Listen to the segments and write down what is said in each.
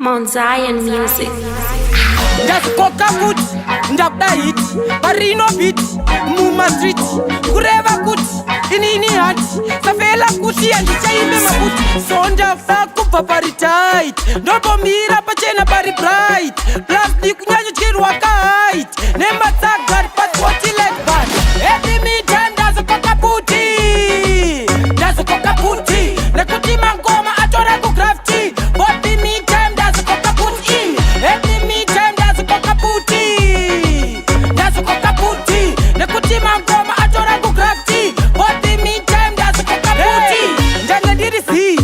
Mount Zion Music. Ndaskoka kuti ndakuda hiti parino biti muma street kureva kuti inini hati safela kuti handichaimbe makuti so ndakuda kubva paritait ndombomira pachena pari bright plastic kunyanyotyirwa kahait nematsagari paswati like ban edimita ndazokoka puti nekuti mangoma atora kugrafti bopimita ndazokoka puti edimita ndazokoka puti nekuti mangoma atora kugrafti bopimita ndazokoka puti ndanga ndiri z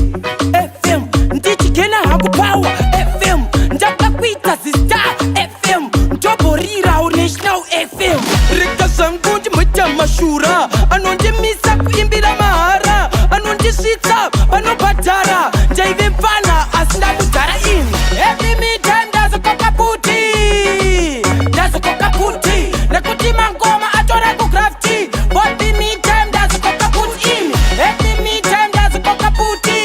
fm ndichigena hangu power fm ndakuda kuita zistar fm ndoborirawo national fm rega zvangu ndimoita mashura anondimisa kuimbira mahara anondisvitsa panobhadhara ndaive mfana asi ndamudhara ini evimita ndazokoka puti nekuti mangoma atora kugrafti bopimita ndazokoka puti ini evimita ndazokoka puti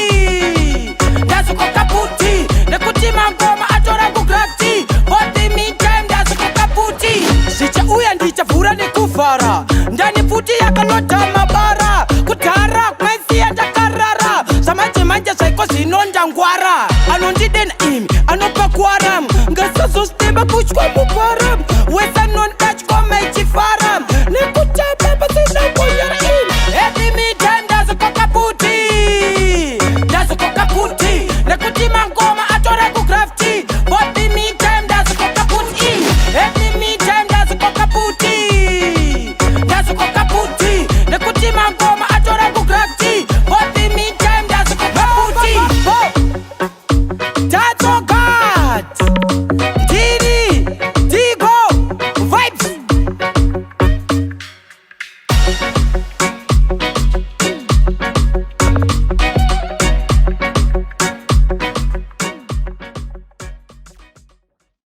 nekuti mangoma atora kugrafti bopimita ndazokoka puti zvichauya ndichavhura nekuvhara ndani futi yakanota mabara kudhara kwesiya ndakarara zvamanje zvaiko zvino ndangwara anondidena imi anopa kuaram ngasazostemba kutya muparam wesanon